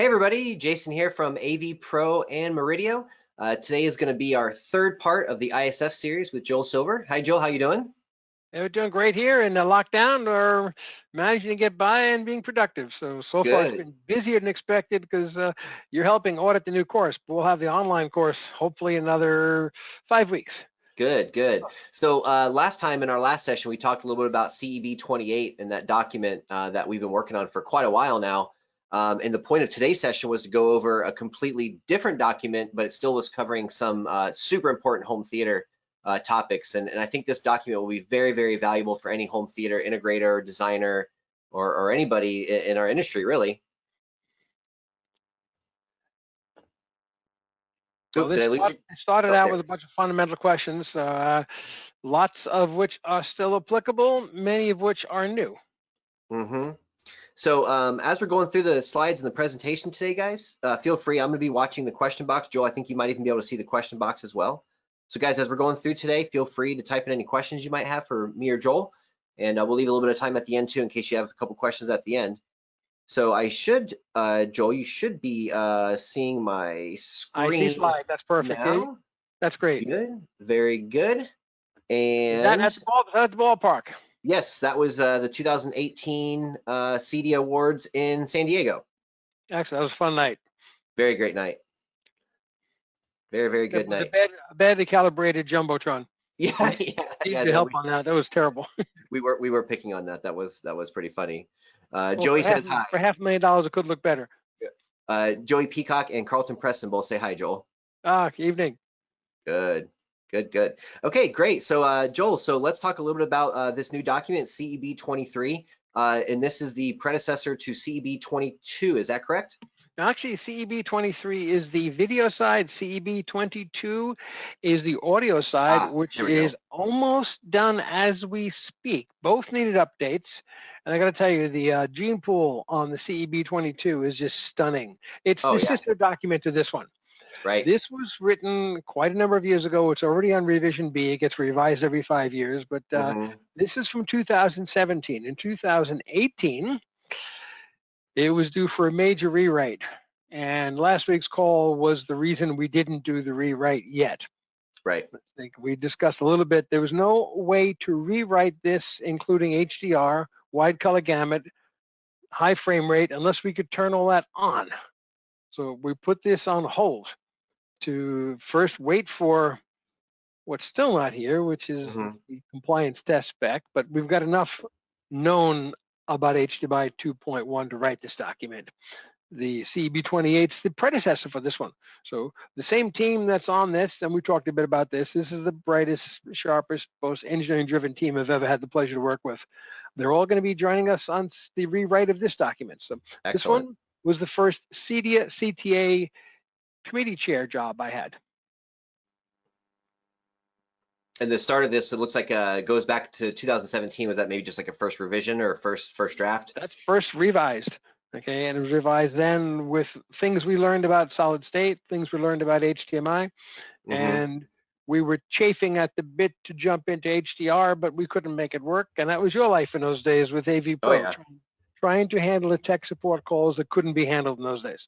Hey everybody, Jason here from AV Pro and Murideo. Today is going to be our third part of the ISF series with Joel Silver. Hi Joel, how you doing? Hey, we're doing great here in the lockdown. We're managing to get by and being productive. So far it's Good, been busier than expected because you're helping audit the new course. But we'll have the online course hopefully another 5 weeks. good. So last time in our last session, we talked a little bit about CEB23 and that document that we've been working on for quite a while now. And the point of today's session was to go over a completely different document, but it still was covering some super important home theater topics. And I think this document will be very, very valuable for any home theater integrator, designer, or anybody in our industry, really. Well, Did I lose you? it started Oh, out there with it a is. bunch of fundamental questions, lots of which are still applicable, many of which are new. So as we're going through the slides and the presentation today, guys, feel free. I'm going to be watching the question box. Joel, I think you might even be able to see the question box as well. So guys, as we're going through today, feel free to type in any questions you might have for me or Joel. And we'll leave a little bit of time at the end too, in case you have a couple questions at the end. So I should, Joel, you should be seeing my screen. I see slide. That's perfect. Now. That's great. Good, very good. Is that And at the ballpark? yes, that was the 2018 CEDIA Awards in San Diego. Excellent. That was a fun night. Very great night. Very good night. A badly calibrated jumbotron. Yeah, Need your help on that. That was terrible. we were picking on that. That was pretty funny. Well, Joey says hi. For $500,000, it could look better. Joey Peacock and Carlton Preston both say hi, Joel. Evening. Good. Okay, great. So Joel, so let's talk a little bit about this new document, CEB23, and this is the predecessor to CEB22. Is that correct? Actually, CEB23 is the video side. CEB22 is the audio side, which is almost done as we speak. Both needed updates. And I got to tell you, the gene pool on the CEB22 is just stunning. It's the sister document to this one. Right. This was written quite a number of years ago. It's already on revision B. It gets revised every 5 years. But this is from 2017. In 2018, it was due for a major rewrite. And last week's call was the reason we didn't do the rewrite yet. Right. I think we discussed a little bit. There was no way to rewrite this, including HDR, wide color gamut, high frame rate, unless we could turn all that on. So we put this on hold to first wait for what's still not here, which is the compliance test spec. But we've got enough known about HDMI 2.1 to write this document. The CEB28 is the predecessor for this one. So the same team that's on this, and we talked a bit about this, this is the brightest, sharpest, most engineering-driven team I've ever had the pleasure to work with. They're all going to be joining us on the rewrite of this document. So This one was the first CEDIA CTA committee chair job I had. And the start of this, it looks like goes back to 2017. Was that maybe just like a first revision or first draft? That's first revised. Okay, and it was revised then with things we learned about solid state, things we learned about HDMI, and we were chafing at the bit to jump into HDR, but we couldn't make it work. And that was your life in those days with AV Pro, trying to handle the tech support calls that couldn't be handled in those days.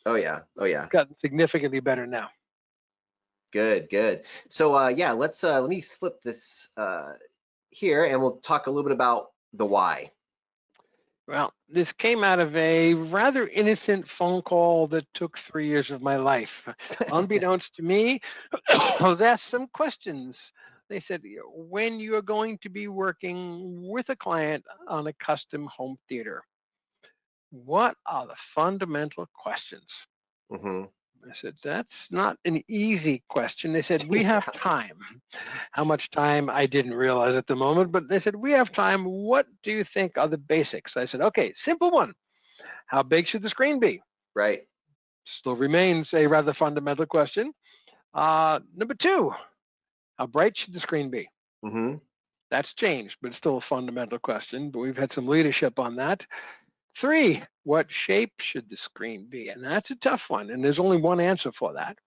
Oh yeah. It's gotten significantly better now. Good. So let me flip this here, and we'll talk a little bit about the why. Well, this came out of a rather innocent phone call that took 3 years of my life. Unbeknownst to me, I was asked some questions. They said, when you're going to be working with a client on a custom home theater, what are the fundamental questions? I said, that's not an easy question. They said, we have time. How much time, I didn't realize at the moment, but they said, we have time. What do you think are the basics? I said, okay, simple one. How big should the screen be? Right. Still remains a rather fundamental question. Number two, how bright should the screen be? That's changed, but it's still a fundamental question, but we've had some leadership on that. 3, what shape should the screen be? And that's a tough one, and there's only one answer for that.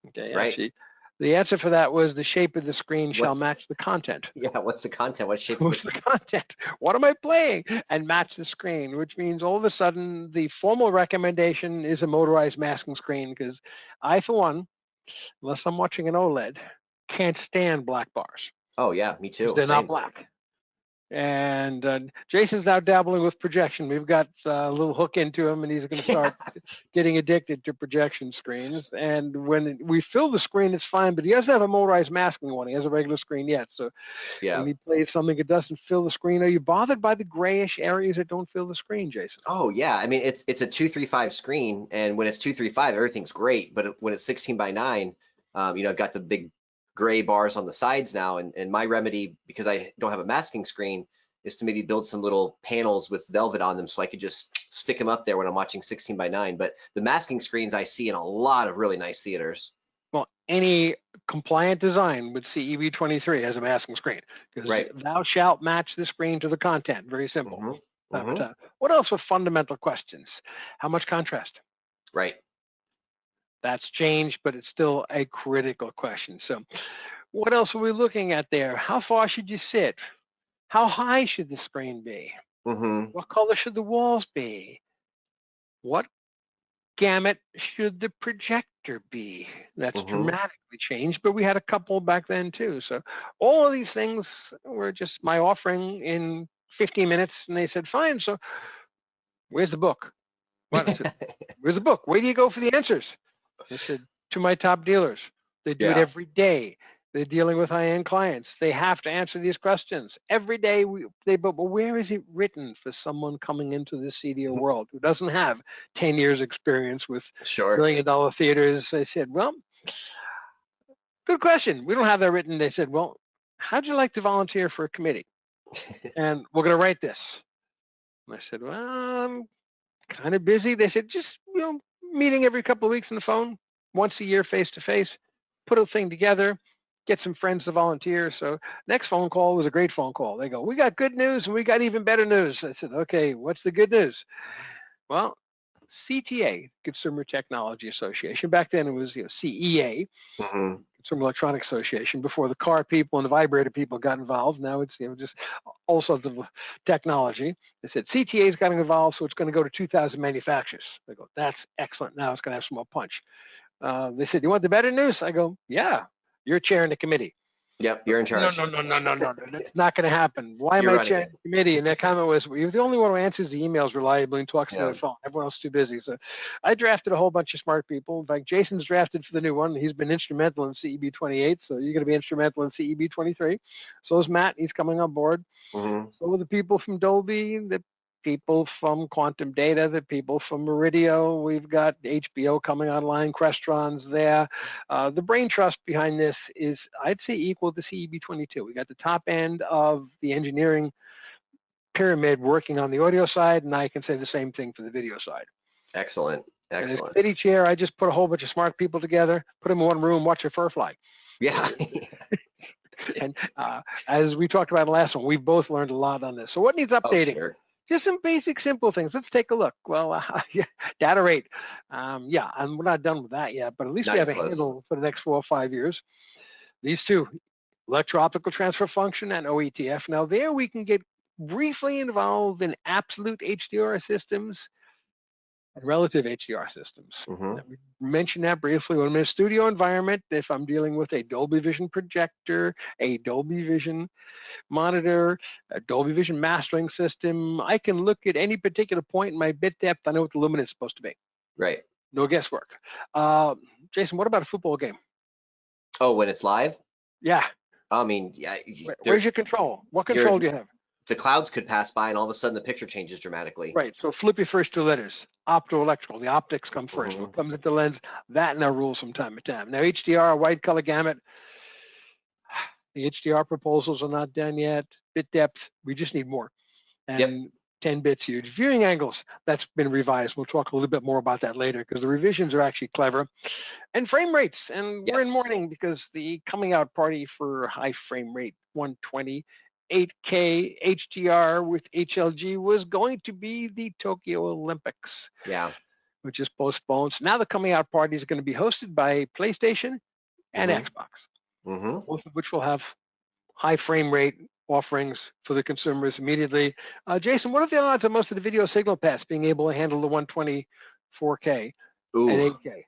Okay, right. Actually, The answer for that was the shape of the screen shall What's match the content. yeah? What's the content? What shape is What's the content? What am I playing? And match the screen, which means all of a sudden the formal recommendation is a motorized masking screen, because I, for one, unless I'm watching an OLED, can't stand black bars. Oh yeah, me too. They're Same. not black. And Jason's now dabbling with projection. We've got a little hook into him, and he's going to start getting addicted to projection screens. And when we fill the screen, it's fine, but he doesn't have a motorized masking one. He has a regular screen yet. So Yeah. when he plays something that doesn't fill the screen, are you bothered by the grayish areas that don't fill the screen, Jason? Oh yeah, I mean it's a 235 screen, and when it's 235, everything's great. But when it's 16:9, I've got the big gray bars on the sides now, and my remedy, because I don't have a masking screen, is to maybe build some little panels with velvet on them so I could just stick them up there when I'm watching 16:9. But the masking screens I see in a lot of really nice theaters. Well, any compliant design with CEB23 has a masking screen, because thou shalt match the screen to the content. Very simple. What else were fundamental questions? How much contrast? Right. That's changed, but it's still a critical question. So what else are we looking at there? How far should you sit? How high should the screen be? What color should the walls be? What gamut should the projector be? That's dramatically changed, but we had a couple back then too. So all of these things were just my offering in 15 minutes, and they said, fine, so where's the book? What? I said, where's the book? Where do you go for the answers? I said, to my top dealers. They do it every day. They're dealing with high-end clients. They have to answer these questions every day. But where is it written for someone coming into the CEDIA world who doesn't have 10 years experience with million-dollar theaters? I said, well, good question. We don't have that written. They said, well, how'd you like to volunteer for a committee? And we're going to write this. And I said, well, I'm kind of busy. They said, just, meeting every couple of weeks on the phone, once a year face-to-face, put a thing together, get some friends to volunteer. So next phone call was a great phone call. They go, we got good news and we got even better news. I said, okay, what's the good news? Well, CTA, Consumer Technology Association. Back then it was CEA, Consumer Electronic Association, before the car people and the vibrator people got involved. Now it's just all sorts of technology. They said CTA's got involved, so it's going to go to 2,000 manufacturers. They go, that's excellent. Now it's going to have some more punch. They said, you want the better news? I go, yeah, you're chairing the committee. Yep, you're in charge. No. It's not going to happen. Why am I chairing the committee? And their comment was, well, you're the only one who answers the emails reliably and talks to the phone. Everyone else is too busy. So I drafted a whole bunch of smart people. In fact, Jason's drafted for the new one. He's been instrumental in CEB28, so you're going to be instrumental in CEB23. So is Matt. He's coming on board. So are the people from Dolby, the people from Quantum Data, the people from Murideo. We've got HBO coming online, Crestron's there. The brain trust behind this is, I'd say, equal to CEB22. We got the top end of the engineering pyramid working on the audio side, and I can say the same thing for the video side. Excellent. And as committee chair, I just put a whole bunch of smart people together, put them in one room, watch a fur fly. Yeah. And as we talked about in the last one, we've both learned a lot on this. So what needs updating? Oh, sure. Just some basic, simple things. Let's take a look. Well, data rate. And we're not done with that yet, but at least we have a handle for the next 4 or 5 years. These two, electro-optical transfer function and OETF. Now there we can get briefly involved in absolute HDR systems and relative HDR systems. We mentioned that briefly. When I'm in a studio environment, if I'm dealing with a Dolby Vision projector, a Dolby Vision monitor, a Dolby Vision mastering system, I can look at any particular point in my bit depth. I know what the luminance is supposed to be. Right. No guesswork. Jason, what about a football game? Oh, when it's live? Yeah. I mean, yeah. Where's your control? What control do you have? The clouds could pass by and all of a sudden the picture changes dramatically. Right, so flip your first 2 letters. Optoelectrical, the optics come first. What comes into the lens, that now rules from time to time. Now HDR, wide color gamut, the HDR proposals are not done yet. Bit depth, we just need more. And 10 bits huge. Viewing angles, that's been revised. We'll talk a little bit more about that later because the revisions are actually clever. And frame rates, and we're in mourning because the coming out party for high frame rate 120 8K HDR with HLG was going to be the Tokyo Olympics. Yeah. Which is postponed. So now the coming out party is going to be hosted by PlayStation and Xbox, both of which will have high frame rate offerings for the consumers immediately. Jason, what are the odds of most of the video signal paths being able to handle the 120 4K and 8K?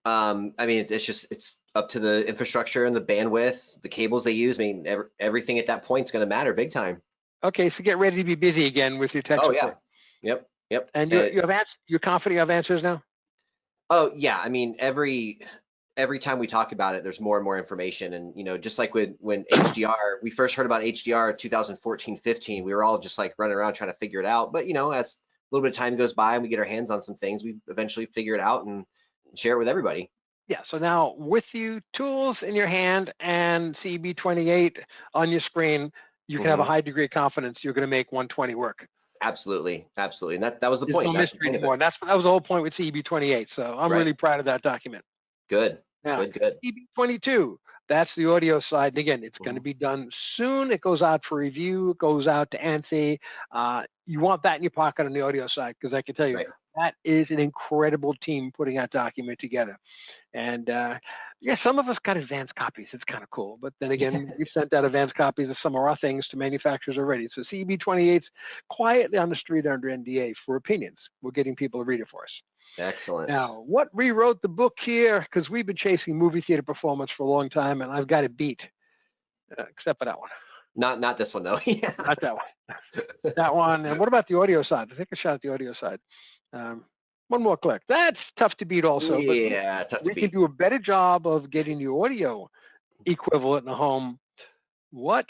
I mean, it's up to the infrastructure and the bandwidth, the cables they use. I mean, everything at that point is going to matter big time. Okay, so get ready to be busy again with your tech support. Yep. And you're confident you have answers now? Oh yeah, I mean, every time we talk about it, there's more and more information. And you know, just like when HDR, we first heard about HDR 2014-15, we were all just like running around trying to figure it out. But you know, as a little bit of time goes by and we get our hands on some things, we eventually figure it out and share it with everybody. Yeah, so now with you, tools in your hand and CEB28 on your screen, you can have a high degree of confidence you're going to make 120 work. Absolutely. And that was the point. No mystery anymore. That was the whole point with CEB28. So I'm really proud of that document. Good. Now, Good. CEB22, that's the audio side. And again, it's going to be done soon. It goes out for review. It goes out to ANSI. You want that in your pocket on the audio side, because I can tell you, that is an incredible team putting that document together. And yeah, some of us got advanced copies. It's kind of cool. But then again, we've sent out advanced copies of some of our things to manufacturers already. So CEB28's quietly on the street under NDA for opinions. We're getting people to read it for us. Excellent. Now, what rewrote the book here? Because we've been chasing movie theater performance for a long time, and I've got it beat, except for that one. Not this one, though. Not that one. That one. And what about the audio side? Take a shot at the audio side. One more click. That's tough to beat also. Yeah, but we can do a better job of getting the audio equivalent in the home. What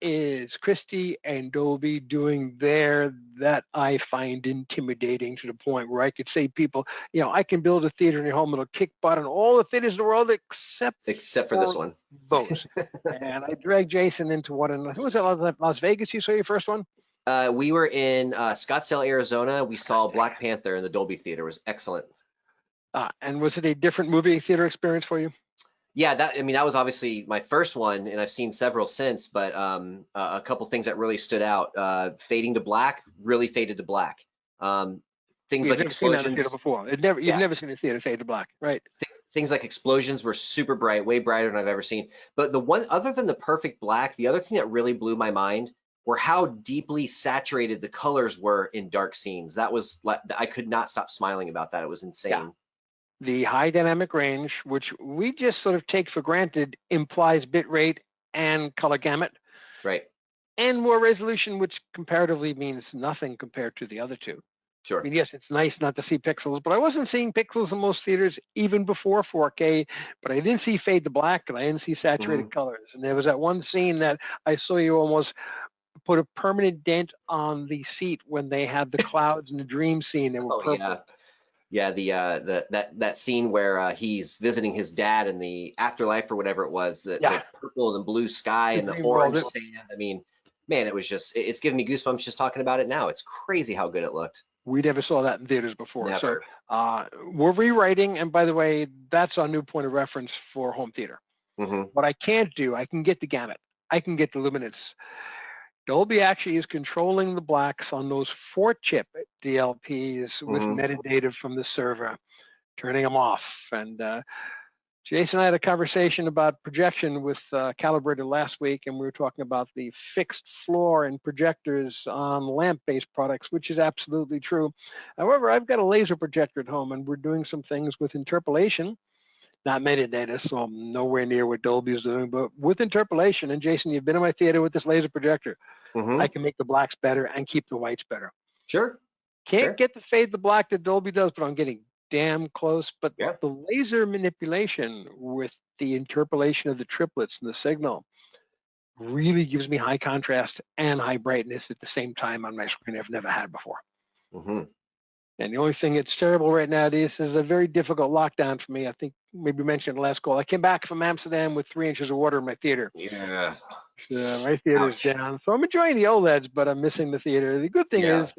is Christie and Dolby doing there that I find intimidating to the point where I could say people, you know, I can build a theater in your home that'll kick butt in all the theaters in the world except for this one. Those. And I dragged Jason into what? Who was it? Las Vegas? You saw your first one? We were in Scottsdale, Arizona. We saw Black Panther in the Dolby Theater. It was excellent. And was it a different movie theater experience for you? Yeah, that was obviously my first one, and I've seen several since. But a couple things that really stood out: fading to black, really faded to black. Things like explosions. Seen that in theater before. You've never seen a theater fade to black, right? Things like explosions were super bright, way brighter than I've ever seen. But the one, other than the perfect black, the other thing that really blew my mind were how deeply saturated the colors were in dark scenes. That was like, I could not stop smiling about that. It was insane. Yeah. The high dynamic range, which we just sort of take for granted, implies bit rate and color gamut. Right. And more resolution, which comparatively means nothing compared to the other two. Sure. I mean, yes, it's nice not to see pixels, but I wasn't seeing pixels in most theaters even before 4K, but I didn't see fade to black and I didn't see saturated colors. And there was that one scene that I saw you almost put a permanent dent on the seat when they had the clouds in the dream scene. They were purple. Yeah, that scene where he's visiting his dad in the afterlife or whatever it was, the purple and blue sky and the orange sand. I mean, man, it was just, it's giving me goosebumps just talking about it now. It's crazy how good it looked. We never saw that in theaters before. Never. So we're rewriting, and by the way, that's our new point of reference for home theater. What I can't do, I can get the gamut. I can get the luminance. Dolby actually is controlling the blacks on those 4-chip DLPs with metadata from the server, turning them off. And Jason and I had a conversation about projection with Calibrating last week, and we were talking about the fixed floor and projectors on lamp-based products, which is absolutely true. However, I've got a laser projector at home, and we're doing some things with interpolation. Not metadata, so I'm nowhere near what Dolby is doing, but with interpolation, and Jason, you've been in my theater with this laser projector, I can make the blacks better and keep the whites better. Sure. Can't get the fade the black that Dolby does, but I'm getting damn close. But the laser manipulation with the interpolation of the triplets and the signal really gives me high contrast and high brightness at the same time on my screen I've never had before. And the only thing that's terrible right now is a very difficult lockdown for me. I think maybe mentioned in the last call. I came back from Amsterdam with 3 inches of water in my theater. Yeah. My theater's down. So I'm enjoying the OLEDs, but I'm missing the theater. The good thing is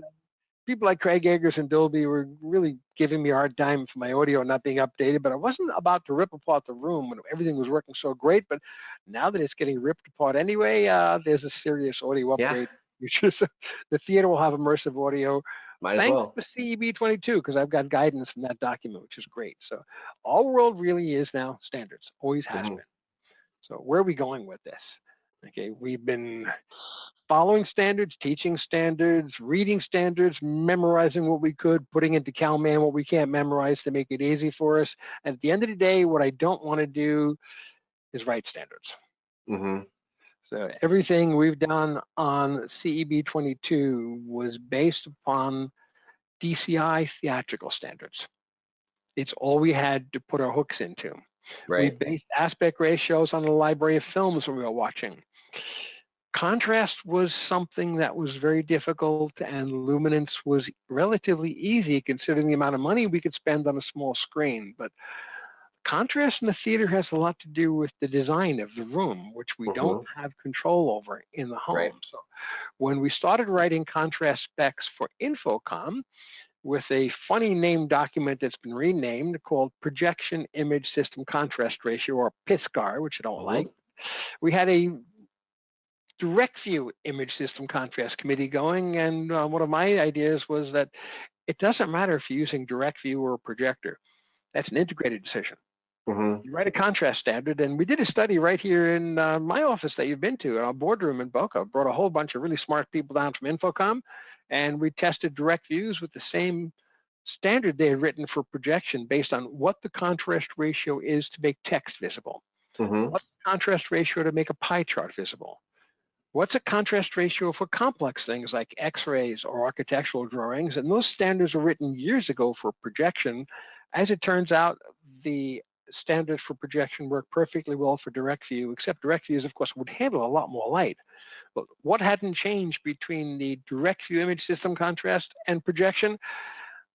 people like Craig Eggers and Dolby were really giving me a hard time for my audio not being updated, but I wasn't about to rip apart the room when everything was working so great. But now that it's getting ripped apart anyway, there's a serious audio upgrade. The theater will have immersive audio. Thanks to CEB23, because I've got guidance in that document, which is great. So all world really is now standards, always has been. So where are we going with this? Okay, we've been following standards, teaching standards, reading standards, memorizing what we could, putting into CalMan what we can't memorize to make it easy for us. And at the end of the day, what I don't want to do is write standards. Mm-hmm. So everything we've done on CEB23 was based upon DCI theatrical standards. It's all we had to put our hooks into. We Right. based aspect ratios on the library of films we were watching. Contrast was something that was very difficult, and luminance was relatively easy considering the amount of money we could spend on a small screen. But contrast in the theater has a lot to do with the design of the room, which we don't Mm-hmm. have control over in the home. Right. So when we started writing contrast specs for Infocom, with a funny name document that's been renamed called Projection Image System Contrast Ratio, or PISCAR, which I don't like, we had a direct view image system contrast committee going, and one of my ideas was that it doesn't matter if you're using direct view or a projector. That's an integrated decision. Mm-hmm. You write a contrast standard, and we did a study right here in my office that you've been to, our boardroom in Boca. Brought a whole bunch of really smart people down from Infocom, and we tested direct views with the same standard they had written for projection based on what the contrast ratio is to make text visible. Mm-hmm. What's the contrast ratio to make a pie chart visible? What's a contrast ratio for complex things like X-rays or architectural drawings? And those standards were written years ago for projection. As it turns out, the standards for projection work perfectly well for direct view, except direct views, of course, would handle a lot more light. But what hadn't changed between the direct view image system contrast and projection?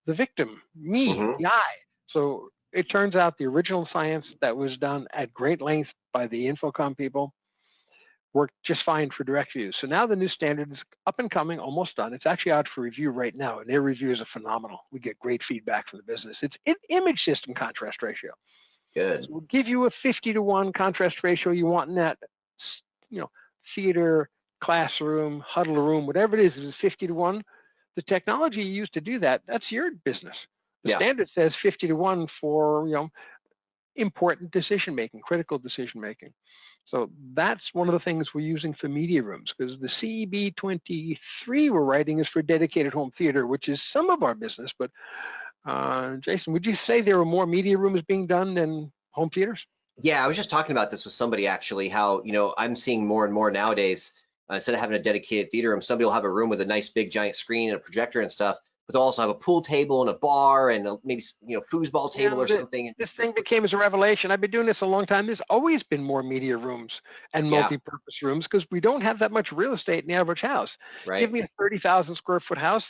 The victim, me, Mm-hmm. the eye. So it turns out the original science that was done at great length by the Infocom people worked just fine for direct views. So now the new standard is up and coming, almost done. It's actually out for review right now, and their reviews are phenomenal. We get great feedback from the business. It's an image system contrast ratio. Good. So we'll give you a 50-to-1 contrast ratio you want in that, theater, classroom, huddle room, whatever it is 50-to-1. The technology you use to do that, that's your business. The standard says 50-to-1 for, important decision making, critical decision making. So that's one of the things we're using for media rooms, because the CEB23 we're writing is for dedicated home theater, which is some of our business. But Jason, would you say there are more media rooms being done than home theaters? Yeah, I was just talking about this with somebody actually, how, I'm seeing more and more nowadays, instead of having a dedicated theater room, somebody will have a room with a nice big giant screen and a projector and stuff, but they'll also have a pool table and a bar and maybe, foosball table or something. This thing became as a revelation. I've been doing this a long time. There's always been more media rooms and multi-purpose rooms because we don't have that much real estate in the average house. Right. Give me a 30,000 square foot house,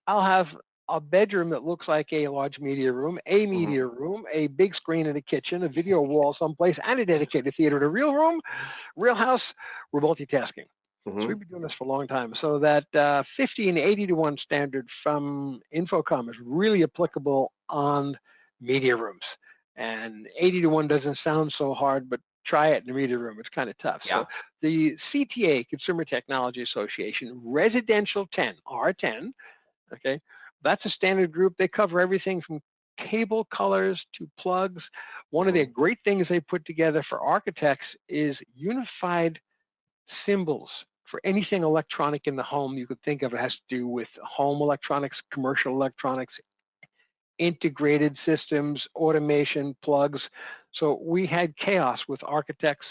I'll have a bedroom that looks like a large media room, a media room, a big screen in the kitchen, a video wall someplace, and a dedicated theater. The real room, real house, we're multitasking. So we've been doing this for a long time. So that 50 and 80-to-1 standard from Infocom is really applicable on media rooms. And 80-to-1 doesn't sound so hard, but try it in the media room. It's kind of tough. Yeah. So the CTA, Consumer Technology Association, Residential 10, R10, okay, that's a standard group. They cover everything from cable colors to plugs. One of the great things they put together for architects is unified symbols for anything electronic in the home you could think of. It has to do with home electronics, commercial electronics, integrated systems, automation, plugs. So we had chaos with architects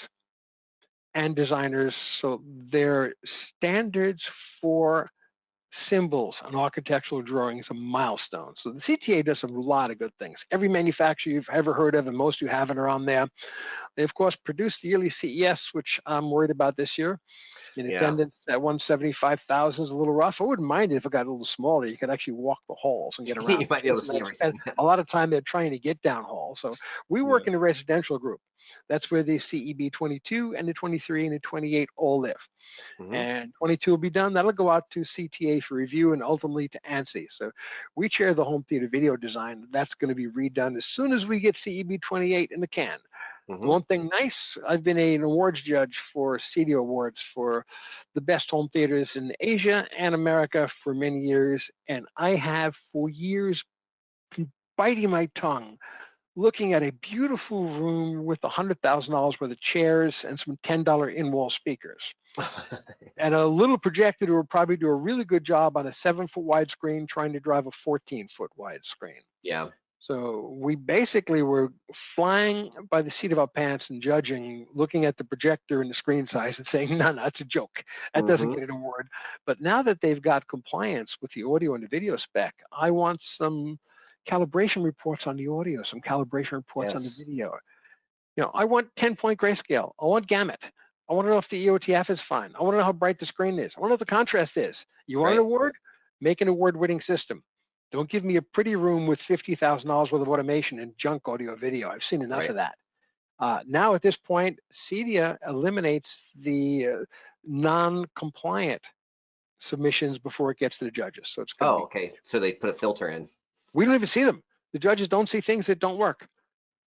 and designers. So their standards for symbols on architectural drawings are milestones. So the CTA does a lot of good things. Every manufacturer you've ever heard of, and most you haven't, are on there. They, of course, produced the yearly CES, which I'm worried about this year. In attendance at 175,000 is a little rough. I wouldn't mind it if it got a little smaller. You could actually walk the halls and get around. You might be able to see everything. A lot of time they're trying to get down halls. So we work in a residential group. That's where the CEB22 and the 23 and the 28 all live. And 22 will be done. That'll go out to CTA for review and ultimately to ANSI. So we chair the home theater video design. That's going to be redone as soon as we get CEB28 in the can. One thing nice, I've been an awards judge for CEDIA awards for the best home theaters in Asia and America for many years. And I have for years been biting my tongue looking at a beautiful room with $100,000 worth of chairs and some $10 in-wall speakers. And a little projector that would probably do a really good job on a 7-foot wide screen trying to drive a 14-foot wide screen. Yeah. So we basically were flying by the seat of our pants and judging, looking at the projector and the screen size and saying, no, that's a joke. That doesn't get an award. But now that they've got compliance with the audio and the video spec, I want some calibration reports on the audio, some calibration reports on the video. You know, I want 10-point grayscale. I want gamut. I want to know if the EOTF is fine. I want to know how bright the screen is. I want to know what the contrast is. You want an award? Make an award-winning system. Don't give me a pretty room with $50,000 worth of automation and junk audio video. I've seen enough of that. Now at this point, CEDIA eliminates the non-compliant submissions before it gets to the judges. So it's okay. So they put a filter in. We don't even see them. The judges don't see things that don't work.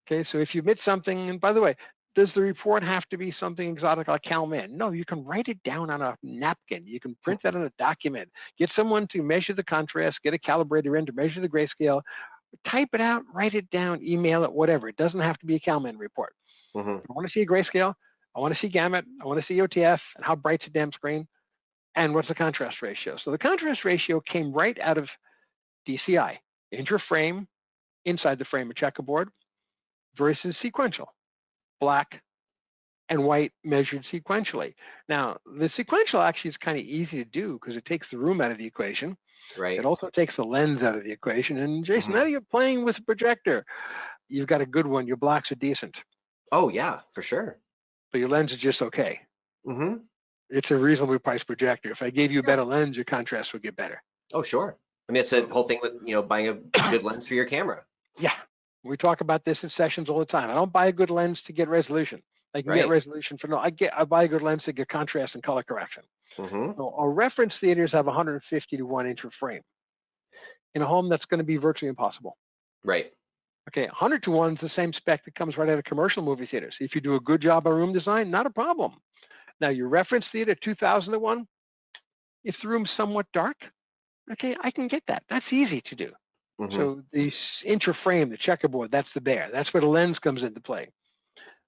Okay, so if you admit something, and by the way, does the report have to be something exotic like CalMan? No, you can write it down on a napkin. You can print that on a document. Get someone to measure the contrast, get a calibrator in to measure the grayscale, type it out, write it down, email it, whatever. It doesn't have to be a CalMan report. I want to see a grayscale. I want to see gamut. I want to see OTF and how bright's the damn screen and what's the contrast ratio. So the contrast ratio came right out of DCI, intra-frame, inside the frame of checkerboard versus sequential. Black and white measured sequentially. Now, the sequential actually is kind of easy to do because it takes the room out of the equation. Right. It also takes the lens out of the equation. And Jason, now you're playing with a projector. You've got a good one. Your blacks are decent. Oh, yeah, for sure. But your lens is just okay. It's a reasonably priced projector. If I gave you a better lens, your contrast would get better. Oh, sure. I mean, it's a whole thing with, you know, buying a good lens for your camera. Yeah. We talk about this in sessions all the time. I don't buy a good lens to get resolution. I can get resolution for I buy a good lens to get contrast and color correction. So our reference theaters have 150 to 1 inch of frame. In a home, that's going to be virtually impossible. Right. Okay, 100 to 1 is the same spec that comes right out of commercial movie theaters. If you do a good job on room design, not a problem. Now your reference theater, 2000 to 1, if the room's somewhat dark, okay, I can get that. That's easy to do. So the intra-frame, the checkerboard, that's the bear. That's where the lens comes into play.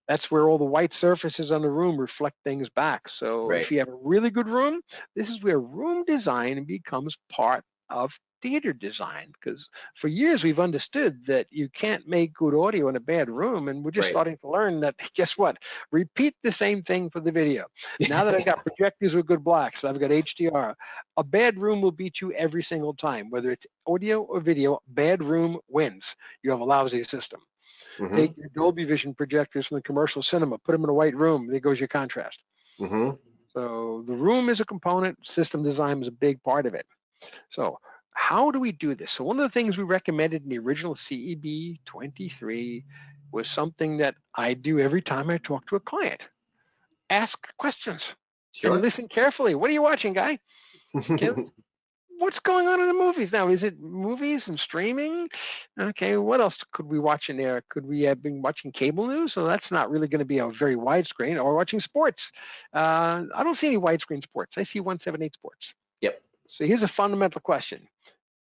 That's where all the white surfaces on the room reflect things back. So if you have a really good room, this is where room design becomes part of theater design. Because for years we've understood that you can't make good audio in a bad room, and we're just starting to learn that, guess what? Repeat the same thing for the video. Now that I've got projectors with good blacks, I've got HDR, a bad room will beat you every single time. Whether it's audio or video, bad room wins. You have a lousy system. Take your Dolby Vision projectors from the commercial cinema, put them in a white room, there goes your contrast. So the room is a component, system design is a big part of it. So how do we do this? So one of the things we recommended in the original CEB23 was something that I do every time I talk to a client. Ask questions. And listen carefully. What are you watching, guy? Okay. What's going on in the movies now? Is it movies and streaming? Okay, what else could we watch in there? Could we have been watching cable news? So that's not really going to be a very widescreen. Or watching sports. I don't see any widescreen sports. I see 178 sports. Yep. So here's a fundamental question.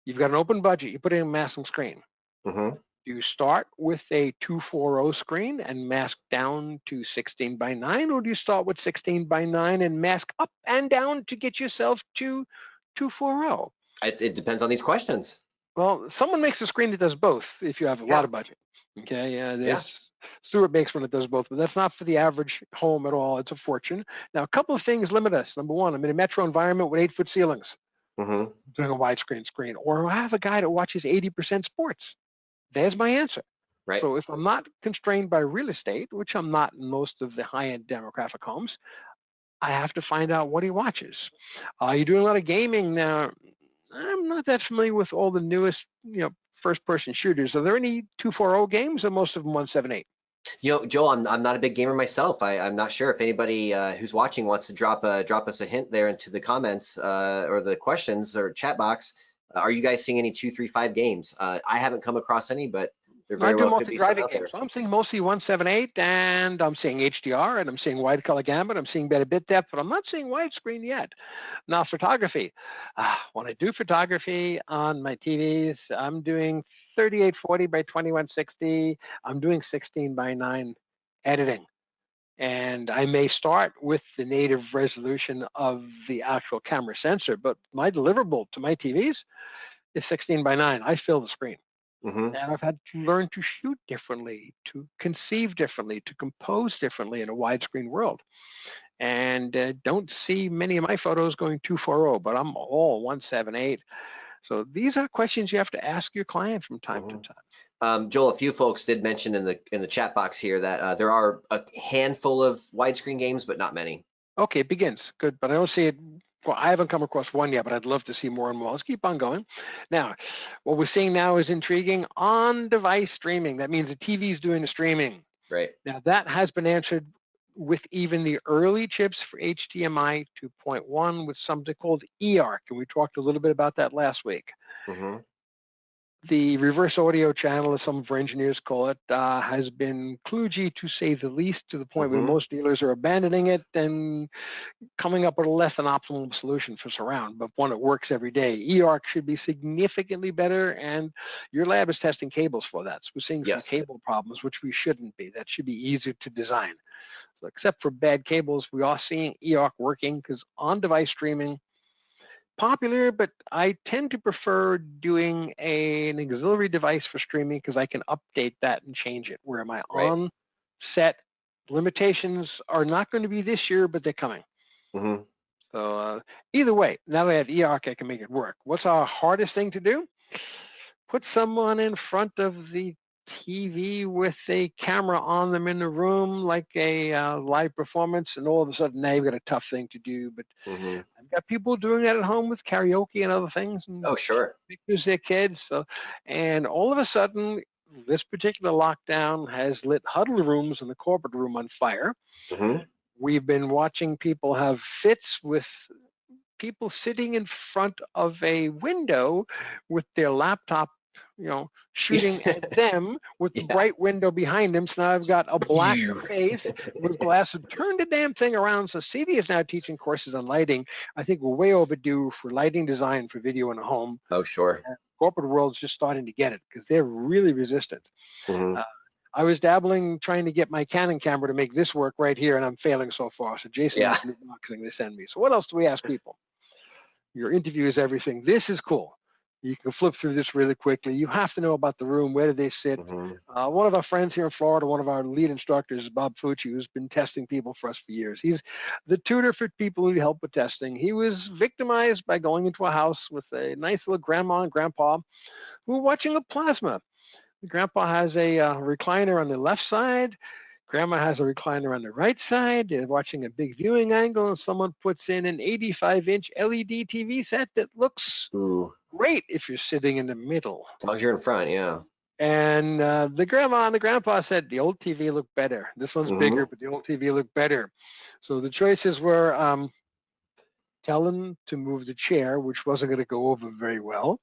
You've got an open budget. You put in a masking screen. Do you start with a 240 screen and mask down to 16:9, or do you start with 16:9 and mask up and down to get yourself to 240? It depends on these questions. Well, someone makes a screen that does both if you have a lot of budget. Okay, Stuart makes one that does both, but that's not for the average home at all. It's a fortune. Now, a couple of things limit us. Number one, I'm in a metro environment with 8-foot ceilings. Doing a widescreen screen, or I have a guy that watches 80% sports. There's my answer. So if I'm not constrained by real estate, which I'm not in most of the high-end demographic homes, I have to find out what he watches. You're doing a lot of gaming now. I'm not that familiar with all the newest, first-person shooters. Are there any 240 games, or most of them 178? You know, Joel, I'm not a big gamer myself. I'm not sure if anybody who's watching wants to drop us a hint there into the comments or the questions or chat box. Are you guys seeing any 235 games? I haven't come across any, but there very well could be some out there. So I'm seeing mostly 178, and I'm seeing HDR, and I'm seeing wide color gamut. I'm seeing better bit depth, but I'm not seeing widescreen yet. Now, photography. When I do photography on my TVs, I'm doing 3840 by 2160. I'm doing 16:9 editing. And I may start with the native resolution of the actual camera sensor, but my deliverable to my TVs is 16:9. I fill the screen. Mm-hmm. And I've had to learn to shoot differently, to conceive differently, to compose differently in a widescreen world. And don't see many of my photos going 240, but I'm all 178. So these are questions you have to ask your client from time to time. Joel, a few folks did mention in the chat box here that there are a handful of widescreen games, but not many. Okay, begins. Good, but I don't see it. Well, I haven't come across one yet, but I'd love to see more and more. Let's keep on going. Now, what we're seeing now is intriguing. On-device streaming. That means the TV is doing the streaming. Right. Now, that has been answered with even the early chips for HDMI 2.1 with something called eARC, and we talked a little bit about that last week. Mm-hmm. The reverse audio channel, as some of our engineers call it, has been kludgy to say the least, to the point where most dealers are abandoning it and coming up with a less than optimal solution for surround, but one that works every day. eARC should be significantly better, and your lab is testing cables for that. So we're seeing some cable problems, which we shouldn't be. That should be easier to design. So except for bad cables, we are seeing eARC working because on-device streaming, popular, but I tend to prefer doing an auxiliary device for streaming because I can update that and change it, where my on-set limitations are not going to be this year, but they're coming. Mm-hmm. So either way, now that I have eARC, I can make it work. What's our hardest thing to do? Put someone in front of the TV with a camera on them in the room, like a live performance, and all of a sudden now you've got a tough thing to do. But I've got people doing that at home with karaoke and other things. And pictures their kids. So, and all of a sudden, this particular lockdown has lit huddle rooms in the corporate room on fire. We've been watching people have fits with people sitting in front of a window with their laptop, you know, shooting at them with the bright window behind them. So now I've got a black face with glasses. Turn the damn thing around. So CEDIA is now teaching courses on lighting. I think we're way overdue for lighting design for video in a home. Oh, sure. Corporate world's just starting to get it because they're really resistant. I was dabbling trying to get my Canon camera to make this work right here, and I'm failing so far. So Jason has new marketing they send me. So what else do we ask people? Your interview is everything. This is cool. You can flip through this really quickly. You have to know about the room. Where do they sit? One of our friends here in Florida, one of our lead instructors, Bob Fucci, who's been testing people for us for years. He's the tutor for people who need help with testing. He was victimized by going into a house with a nice little grandma and grandpa who were watching a plasma. The grandpa has a recliner on the left side. Grandma has a recliner on the right side. They're watching a big viewing angle, and someone puts in an 85-inch LED TV set that looks great if you're sitting in the middle. As long as you're in front, And the grandma and the grandpa said the old TV looked better. This one's bigger, but the old TV looked better. So the choices were tell them to move the chair, which wasn't going to go over very well,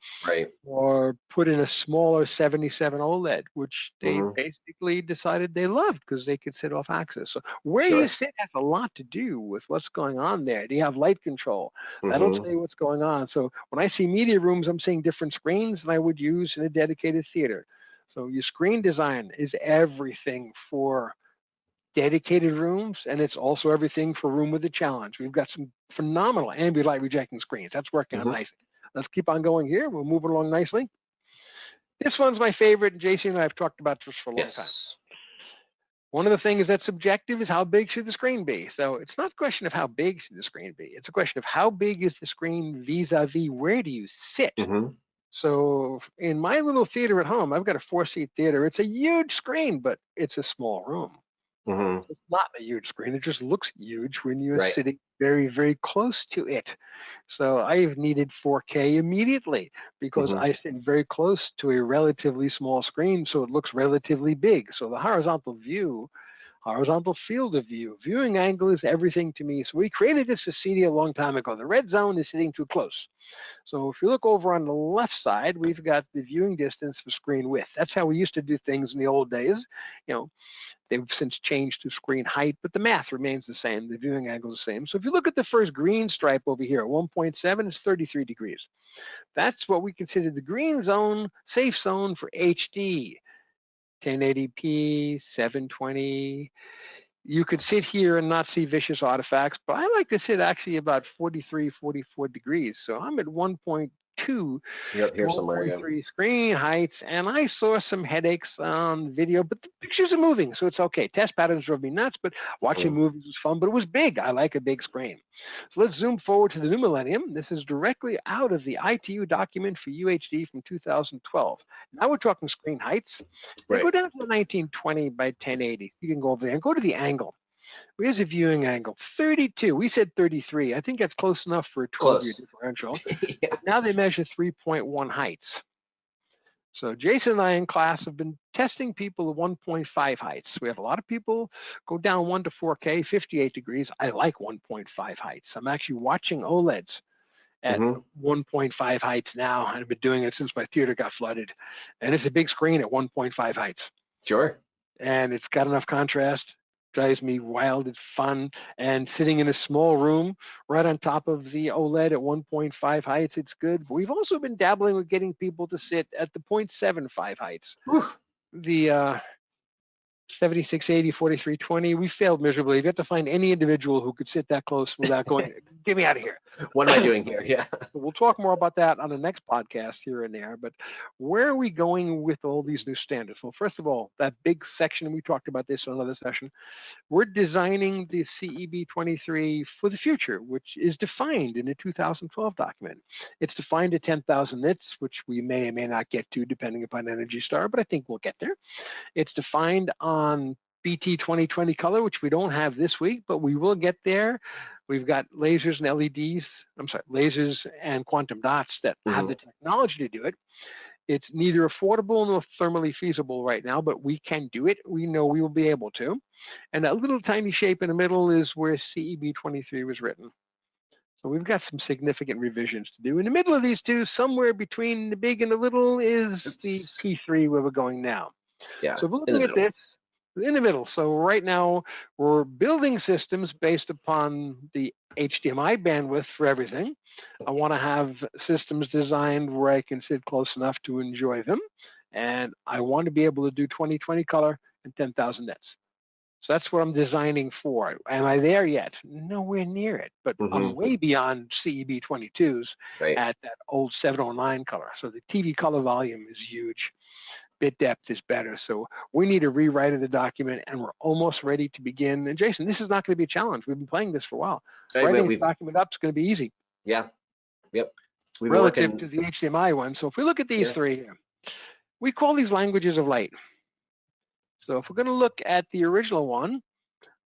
or put in a smaller 77 OLED, which they basically decided they loved because they could sit off axis. So where you sit has a lot to do with what's going on there. Do you have light control? That'll tell you what's going on. So when I see media rooms, I'm seeing different screens than I would use in a dedicated theater. So your screen design is everything for dedicated rooms, and it's also everything for room with a challenge. We've got some phenomenal ambient light rejecting screens. That's working out nicely. Let's keep on going here. We're moving along nicely. This one's my favorite, and Jason and I have talked about this for a long time. One of the things that's subjective is how big should the screen be. So it's not a question of how big should the screen be. It's a question of how big is the screen vis-a-vis where do you sit. So in my little theater at home, I've got a 4-seat theater. It's a huge screen, but it's a small room. It's not a huge screen. It just looks huge when you're sitting very, very close to it. So I've needed 4K immediately because I sit very close to a relatively small screen, so it looks relatively big. So the horizontal view, horizontal field of view, viewing angle is everything to me. So we created this as CEDIA a long time ago. The red zone is sitting too close. So if you look over on the left side, we've got the viewing distance for screen width. That's how we used to do things in the old days. You know, They've since changed to screen height, but the math remains the same. The viewing angle is the same. So if you look at the first green stripe over here, 1.7 is 33 degrees. That's what we consider the green zone, safe zone for HD. 1080p, 720. You could sit here and not see vicious artifacts, but I like to sit actually about 43, 44 degrees. So I'm at 1.2 to You're up here somewhere, yeah. 1.3 screen heights, and I saw some headaches on video, but the pictures are moving, so it's okay. Test patterns drove me nuts, but watching movies was fun, but it was big. I like a big screen. So let's zoom forward to the new millennium. This is directly out of the ITU document for UHD from 2012. Now we're talking screen heights. Right. Go down to the 1920 by 1080. You can go over there and go to the angle. Here's a viewing angle, 32. We said 33. I think that's close enough for a 12-year differential. Yeah. But now they measure 3.1 heights. So Jason and I in class have been testing people at 1.5 heights. We have a lot of people go down 1 to 4K, 58 degrees. I like 1.5 heights. I'm actually watching OLEDs at 1.5 heights now. I've been doing it since my theater got flooded. And it's a big screen at 1.5 heights. Sure. And it's got enough contrast. Drives me wild. It's fun. And sitting in a small room right on top of the OLED at 1.5 heights, it's good. But we've also been dabbling with getting people to sit at the 0.75 heights. Oof. The 7680, 4320, we failed miserably. You have to find any individual who could sit that close without going, get me out of here. What am I doing here? Yeah. We'll talk more about that on the next podcast here and there, but where are we going with all these new standards? Well, first of all, that big section, we talked about this on another session, we're designing the CEB23 for the future, which is defined in the 2012 document. It's defined at 10,000 nits, which we may or may not get to depending upon Energy Star, but I think we'll get there. It's defined on BT 2020 color, which we don't have this week, but we will get there. We've got lasers and LEDs, lasers and quantum dots that have the technology to do it. It's neither affordable nor thermally feasible right now, but we can do it. We know we will be able to. And that little tiny shape in the middle is where CEB23 was written. So we've got some significant revisions to do. In the middle of these two, somewhere between the big and the little, is the P3 where we're going now. Yeah. So we're looking at this in the middle. So right now we're building systems based upon the HDMI bandwidth for everything. I want to have systems designed where I can sit close enough to enjoy them. And I want to be able to do 2020 color and 10,000 nits. So that's what I'm designing for. Am I there yet? Nowhere near it, but I'm way beyond CEB22s at that old 709 color. So the TV color volume is huge. Bit depth is better. So we need a rewrite of the document, and we're almost ready to begin. And Jason, this is not going to be a challenge. We've been playing this for a while. Writing the document up is going to be easy. Yeah. Yep. We've relative to the HDMI one. So if we look at these three here, we call these languages of light. So if we're going to look at the original one,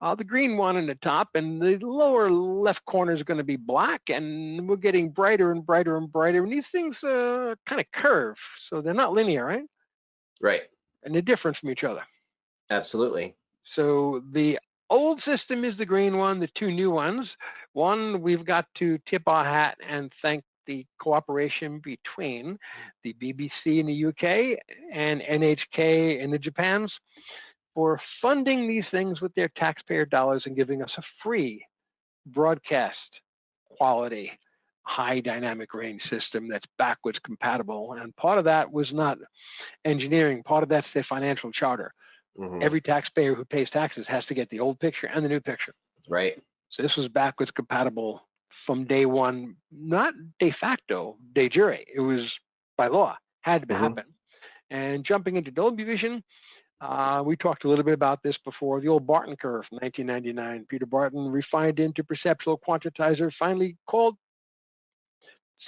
the green one in the top, and the lower left corner is going to be black, and we're getting brighter and brighter and brighter. And these things kind of curve, so they're not linear, right? Right. And they're different from each other. Absolutely. So the old system is the green one, the two new ones. One, we've got to tip our hat and thank the cooperation between the BBC in the UK and NHK in the Japans for funding these things with their taxpayer dollars and giving us a free broadcast quality high dynamic range system that's backwards compatible. And part of that was not engineering, part of that's their financial charter. Every taxpayer who pays taxes has to get the old picture and the new picture. Right. So this was backwards compatible from day one, not de facto, de jure. It was by law, had to happen. And jumping into Dolby Vision, we talked a little bit about this before. The old Barton curve from 1999. Peter Barton refined into perceptual quantizer, finally called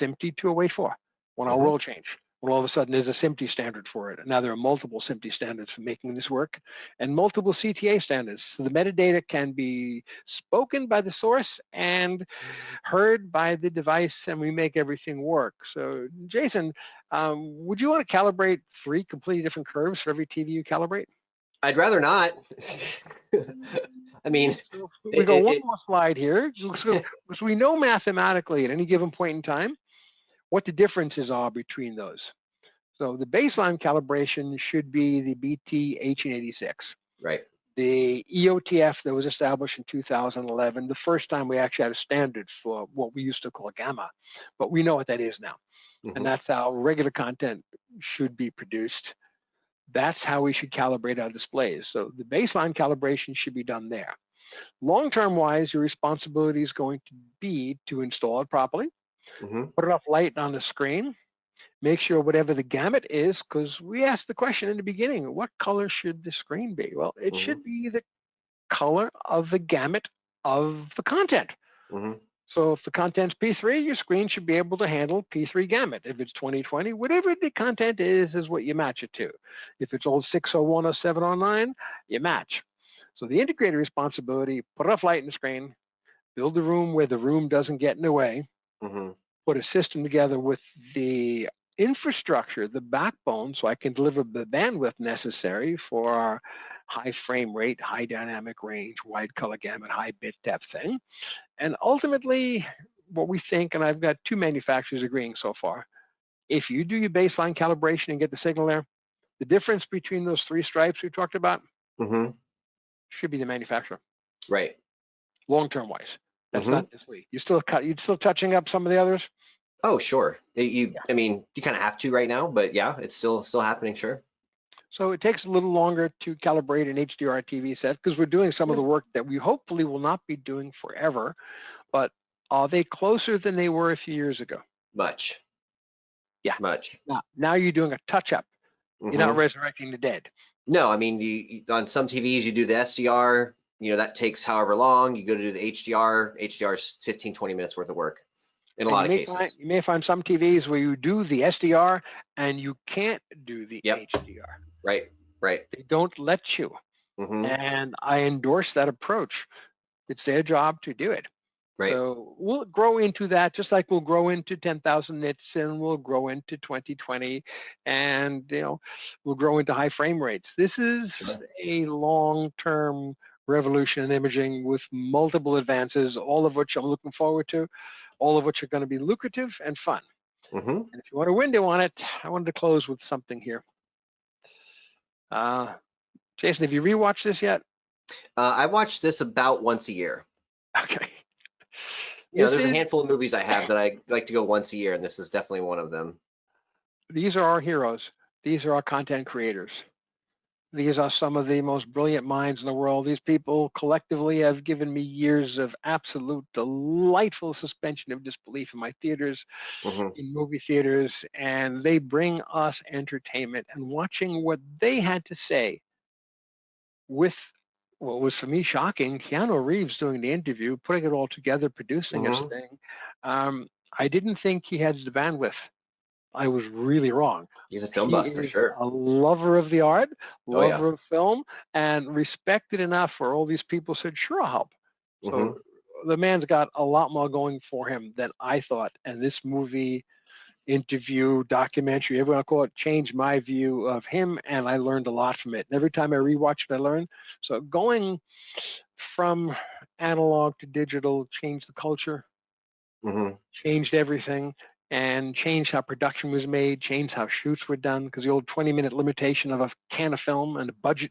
SMPTE 208.4 when our world changed. When all of a sudden there's a SMPTE standard for it. And now there are multiple SMPTE standards for making this work and multiple CTA standards. So the metadata can be spoken by the source and heard by the device, and we make everything work. So Jason, would you want to calibrate 3 completely different curves for every TV you calibrate? I'd rather not. I mean, so we go one more slide here. Because we know mathematically at any given point in time what the differences are between those. So the baseline calibration should be the BT 1886. Right. the EOTF that was established in 2011, the first time we actually had a standard for what we used to call gamma, but we know what that is now. And that's how regular content should be produced. That's how we should calibrate our displays. So the baseline calibration should be done there. Long-term wise, your responsibility is going to be to install it properly, put enough light on the screen, make sure whatever the gamut is, because we asked the question in the beginning, what color should the screen be? Well, it should be the color of the gamut of the content. So if the content's P3, your screen should be able to handle P3 gamut. If it's 2020, whatever the content is what you match it to. If it's old 601 or 709, you match. So the integrator responsibility, put enough light in the screen, build a room where the room doesn't get in the way, put a system together with the infrastructure, the backbone, so I can deliver the bandwidth necessary for our high frame rate, high dynamic range, wide color gamut, high bit depth thing. And ultimately, what we think, and I've got 2 manufacturers agreeing so far, if you do your baseline calibration and get the signal there, the difference between those 3 stripes we talked about should be the manufacturer. Right. Long-term wise. That's not this week. You're still touching up some of the others? Oh, sure. I mean, you kind of have to right now, but yeah, it's still happening, sure. So it takes a little longer to calibrate an HDR TV set because we're doing some of the work that we hopefully will not be doing forever. But are they closer than they were a few years ago? Much. Yeah. Much. Now you're doing a touch-up. You're not resurrecting the dead. No, I mean, you on some TVs you do the SDR. You know, that takes however long. You go to do the HDR. HDR is 15, 20 minutes worth of work in a lot of cases. You may find some TVs where you do the SDR and you can't do the HDR. Right. They don't let you. And I endorse that approach. It's their job to do it. Right. So we'll grow into that, just like we'll grow into 10,000 nits and we'll grow into 2020 and, we'll grow into high frame rates. This is a long-term revolution in imaging with multiple advances, all of which I'm looking forward to, all of which are going to be lucrative and fun. And if you want a window on it, I wanted to close with something here. Jason, have you rewatched this yet? I watch this about once a year. Okay. There's a handful of movies I have that I like to go once a year, and this is definitely one of them. These are our heroes. These are our content creators. These are some of the most brilliant minds in the world. These people collectively have given me years of absolute delightful suspension of disbelief in my theaters, in movie theaters, and they bring us entertainment. And watching what they had to say with what was for me shocking, Keanu Reeves doing the interview, putting it all together, producing his thing. I didn't think he had the bandwidth. I was really wrong. He's a film buff for sure. A lover of the art, lover of film, and respected enough where all these people said, sure, I'll help. So the man's got a lot more going for him than I thought. And this movie, interview, documentary, everyone call it, changed my view of him, and I learned a lot from it. And every time I rewatch it, I learn. So going from analog to digital changed the culture, changed everything, and changed how production was made, changed how shoots were done, because the old 20-minute limitation of a can of film and the budget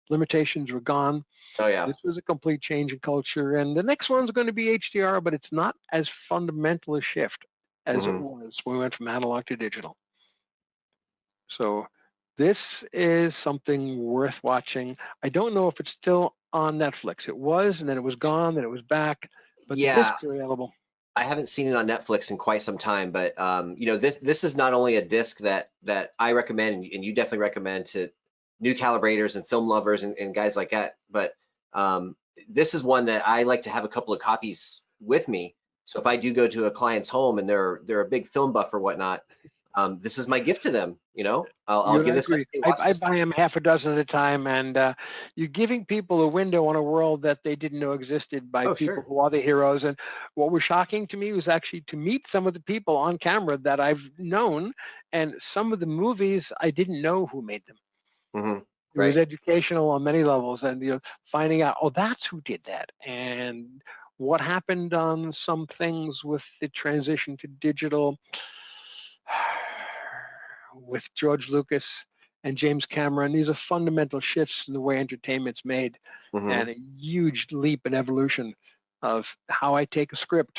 limitations were gone. Oh, yeah. This was a complete change in culture. And the next one's going to be HDR, but it's not as fundamental a shift as it was when we went from analog to digital. So this is something worth watching. I don't know if it's still on Netflix. It was, and then it was gone, then it was back, but the discs are available. I haven't seen it on Netflix in quite some time, but this is not only a disc that I recommend, and you definitely recommend to new calibrators and film lovers and guys like that, but this is one that I like to have a couple of copies with me. So if I do go to a client's home and they're a big film buff or whatnot, this is my gift to them. I'll give this. I buy them half a dozen at a time, and you're giving people a window on a world that they didn't know existed by people who are the heroes. And what was shocking to me was actually to meet some of the people on camera that I've known, and some of the movies I didn't know who made them. It was educational on many levels, and finding out, oh, that's who did that, and what happened on some things with the transition to digital with George Lucas and James Cameron. These are fundamental shifts in the way entertainment's made, and a huge leap in evolution of how I take a script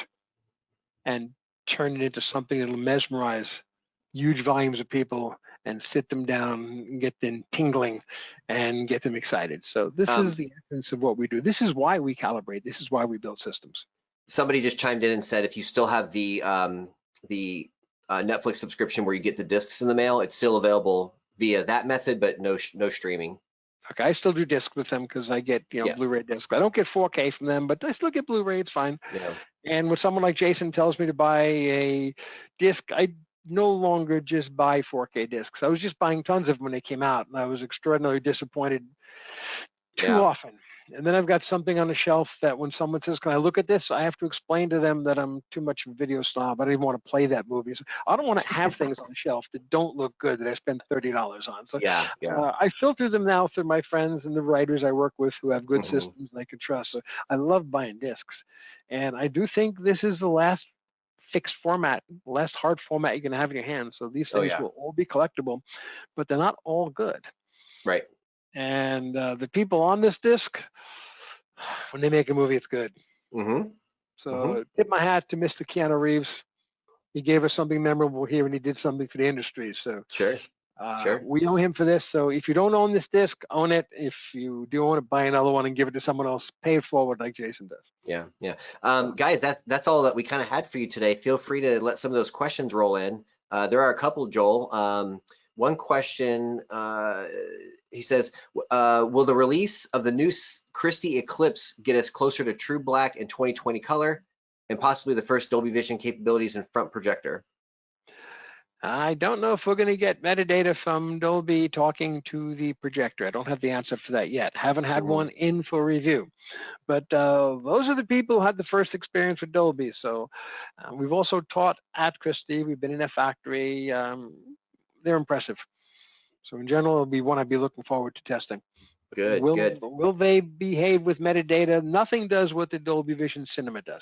and turn it into something that'll mesmerize huge volumes of people and sit them down and get them tingling and get them excited. So this is the essence of what we do. This is why we calibrate. This is why we build systems. Somebody just chimed in and said, if you still have the Netflix subscription where you get the discs in the mail, it's still available via that method, but no streaming. Okay, I still do disc with them because I get Blu-ray disc. I don't get 4K from them, but I still get Blu-ray. It's fine. Yeah. And when someone like Jason tells me to buy a disc, I no longer just buy 4K discs. I was just buying tons of them when they came out, and I was extraordinarily disappointed too often. And then I've got something on the shelf that when someone says, "Can I look at this?" I have to explain to them that I'm too much of a video snob. I don't even want to play that movie. So I don't want to have things on the shelf that don't look good that I spend $30 on. So I filter them now through my friends and the writers I work with who have good systems and I can trust. So I love buying discs. And I do think this is the last fixed format, last hard format you can have in your hands. So these things will all be collectible, but they're not all good. Right. And the people on this disc, when they make a movie, it's good. So tip my hat to Mr. Keanu Reeves. He gave us something memorable here, and he did something for the industry. So sure. We owe him for this. So if you don't own this disc, own it. If you do own it, buy another one and give it to someone else. Pay it forward like Jason does. Yeah. Guys, that's all that we kind of had for you today. Feel free to let some of those questions roll in. There are a couple, Joel. One question, he says, will the release of the new Christie Eclipse get us closer to true black in 2020 color and possibly the first Dolby Vision capabilities in front projector? I don't know if we're going to get metadata from Dolby talking to the projector. I don't have the answer for that yet. Haven't had one in for review. But those are the people who had the first experience with Dolby. So we've also taught at Christie. We've been in a factory. They're impressive. So in general, it'll be one I'd be looking forward to testing. Good. Will they behave with metadata? Nothing does what the Dolby Vision Cinema does.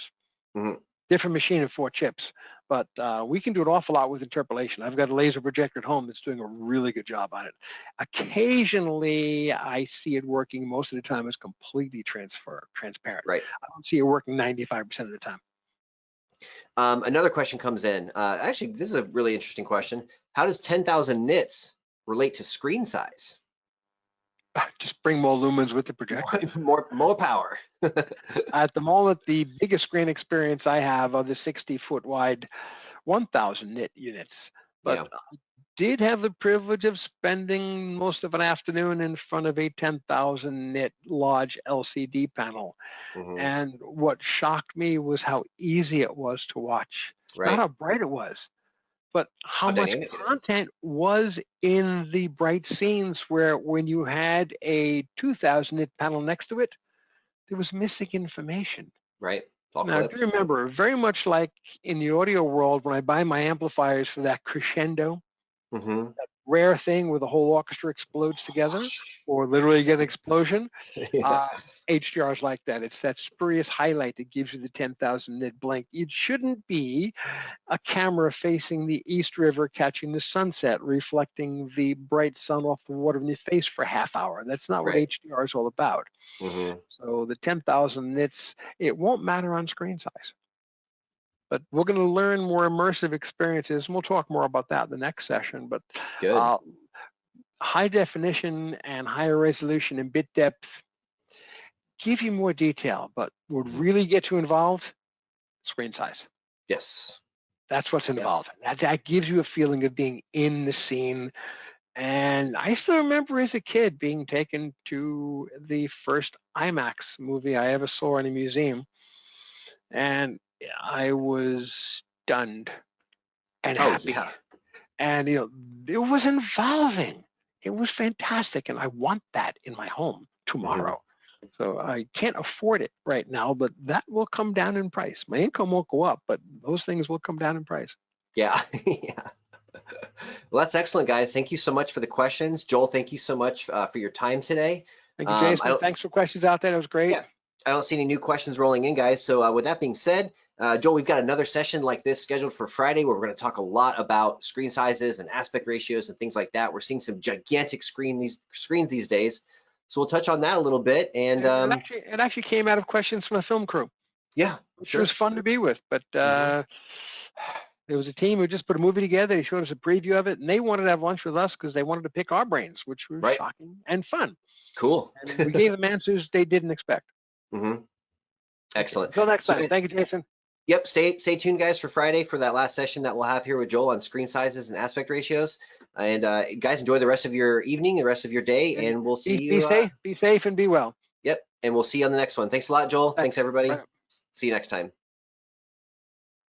Different machine and 4 chips, but we can do an awful lot with interpolation. I've got a laser projector at home that's doing a really good job on it. Occasionally, I see it working. Most of the time, it's completely transparent. Right. I don't see it working 95% of the time. Another question comes in. Actually, this is a really interesting question. How does 10,000 nits relate to screen size? Just bring more lumens with the projector. more power. At the moment, the biggest screen experience I have are the 60-foot wide 1,000 nit units. But I did have the privilege of spending most of an afternoon in front of a 10,000 nit large LCD panel. And what shocked me was how easy it was to watch. Not how bright it was, but how much content was in the bright scenes where when you had a 2,000 nit panel next to it, there was missing information. Right. Now, if you remember, very much like in the audio world, when I buy my amplifiers for that crescendo, that rare thing where the whole orchestra explodes together, or literally get an explosion, HDR is like that. It's that spurious highlight that gives you the 10,000 nit blink. It shouldn't be a camera facing the East River catching the sunset, reflecting the bright sun off the water in your face for a half hour. That's not what HDR is all about. So the 10,000 nits, it won't matter on screen size. But we're going to learn more immersive experiences, and we'll talk more about that in the next session. But high definition and higher resolution and bit depth give you more detail, but would really get you involved, screen size. Yes. That's what's involved. That gives you a feeling of being in the scene. And I still remember as a kid being taken to the first IMAX movie I ever saw in a museum. And I was stunned and happy. And, it was involving. It was fantastic. And I want that in my home tomorrow. So I can't afford it right now, but that will come down in price. My income won't go up, but those things will come down in price. Yeah. Well, that's excellent, guys. Thank you so much for the questions. Joel, thank you so much for your time today. Thank you, Jason. Thanks for questions out there. That was great. I don't see any new questions rolling in, guys. So with that being said, Joel, we've got another session like this scheduled for Friday where we're going to talk a lot about screen sizes and aspect ratios and things like that. We're seeing some gigantic screens these days. So we'll touch on that a little bit. And it actually came out of questions from a film crew. Yeah, which sure. was fun to be with. But there was a team who just put a movie together. They showed us a preview of it, and they wanted to have lunch with us because they wanted to pick our brains, which was shocking and fun. Cool. And we gave them answers they didn't expect. Excellent. Until next time. Thank you, Jason. Yep. Stay tuned, guys, for Friday for that last session that we'll have here with Joel on screen sizes and aspect ratios. And guys, enjoy the rest of your evening, the rest of your day, and we'll see you. Be safe and be well. Yep. And we'll see you on the next one. Thanks a lot, Joel. Thanks everybody. Bye. See you next time.